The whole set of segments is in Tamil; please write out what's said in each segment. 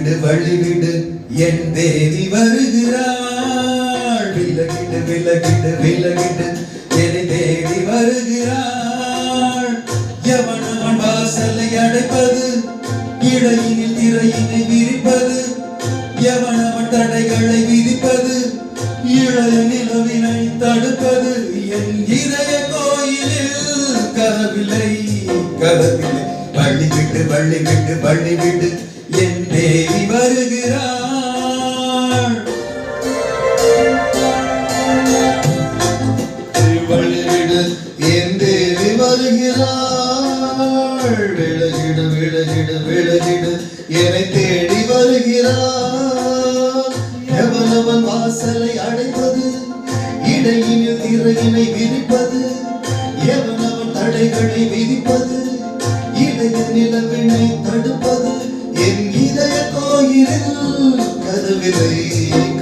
விடு வழி விடு என் தேவி வருகிறாள். விலகிடு விலகிடு விலகிடு என்னை தேடி வருகிறாள். எவனவன் வாசலை அடைப்பது, இடையினில் திரையினை விரிப்பது, எவனவன் தடைகளை விதிப்பது, இளைய நிலவினை தடுப்பது, என் இதய கோயிலில் கதவில்லை கதவில்லை. வழி விட்டு வழி விட்டு வழி விடு என் தேவி வருகிறாள். வழி விடு என் தேவி வருகிறாள். விலகிடு விலகிடு விலகிடு என்னை தேடி வருகிறாள். எவனவன் வாசலை அடைப்பது, இடையினில் திரையினை விரிப்பது, எவனவன் தடைகளை விதிப்பது, இளைய நிலவினை தடுப்பது, என் இதய கோயிலில் கதவில்லை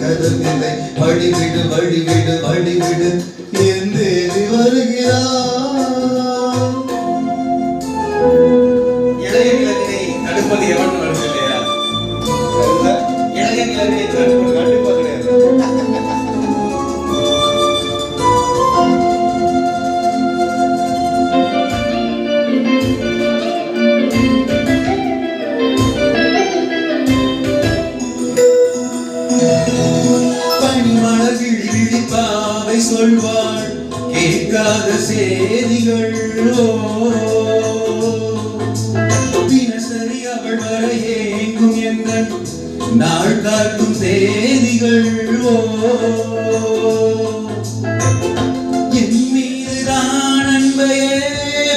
கதவில்லை. வழிவிடு வழிவிடு வழிவிடு என் தேவி வருகிறார். இளைய நிலவினை தடுப்பது எவன் வருது இல்லையா? இளைய நிலவினை தடுப்பது கண்டிப்பா கிடையாது. பாவை சொல்வாள் கேட்காத செய்திகள், தினசரி அவள் வர ஏங்கும் எங்கள் நாள் காட்டும் செய்திகள். என் மீதுதான் அன்பையே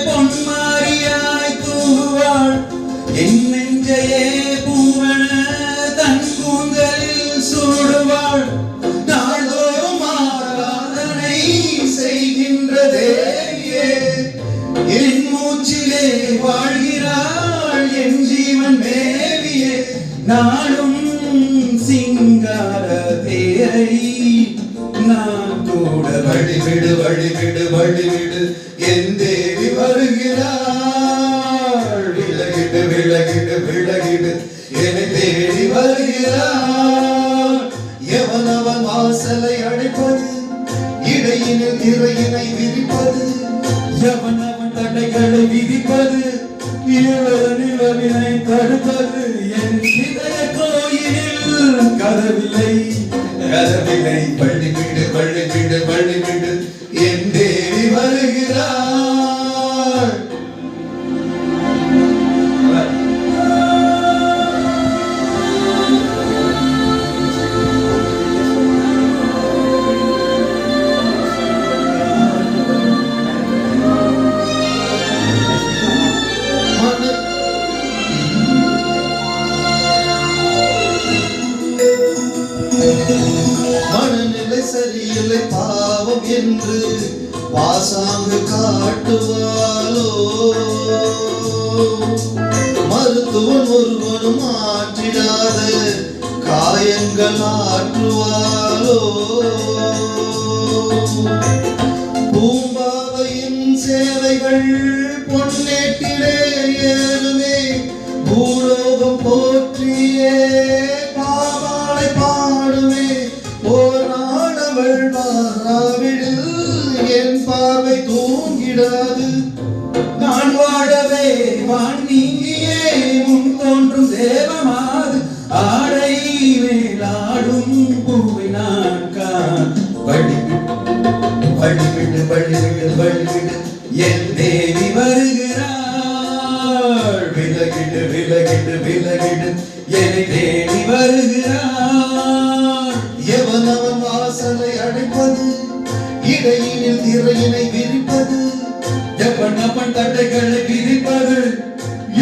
பொன்மாரியாய் தூவாள், என் நெஞ்சையே பூவன தன் கூந்தலில் சூடுவாள். என் மூச்சிலே வாழ்கிறாள் என் ஜீவன் மேவியே. நானும் சிங்கார தேரை நான் கூட. வழிவிடு வழிவிடு வழிவிடு என் தேவி வருகிறாள். விலகிடு விலகிடு விலகிடு என்னை தேடி வருகிறாள். எவனவன் வாசலை அடைப்பது, இடையினில் திரையினை விரிப்பது, எவனவன் தடைகளை விதிப்பது, இளைய நிலவினை தடுப்பது, என் இதய கோயிலில் கதவில்லை கதவில்லை. வழிவிடு வழிவிடு வழிவிடு என் தேவி வருகிறாள். மனநிலை சரியில்லை பாவம் என்று பாசாங்கு காட்டுவாளோ, மருத்துவன் ஒருவனும் ஆற்றிடாத காயங்கள் ஆற்றுவாளோ. பூம்பாவையின் சேவைகள் பொன்னேட்டிலே ஏறுமே, பூலோகம் போற்றியே பாவாளை பாடுமே. ஓர் நாடவள் வாராவிடில் என் பார்வை தூங்கிடாது. நான் வாழவே வான் நீங்கியே முன் தோன்றும் தேவமாது, ஆடை மேலாடும் பூவை நான் காண். வழிவிடு வழிவிடு வழிவிடு என் தேவி வருகிறாள். விலகிடு விலகிடு விலகிடு என்னை தேடி வருகிறாள். எவனவன் வாசலை அடைப்பது, இடையினில் திரையினை விரிப்பது, எவனவன் தடைகளை விதிப்பது,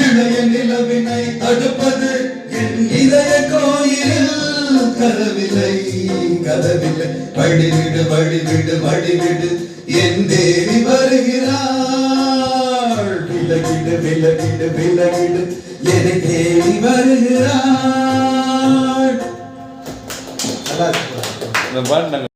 இளைய நிலவினை தடுப்பது, என் இதய கோயிலில் கதவில்லை கதவில்லை. வழிவிடு வழிவிடு வழிவிடு என் தேவி வருகிறாள். விலகிடு விலகிடு விலகிடு என்னை தேடி வருகிறாள்.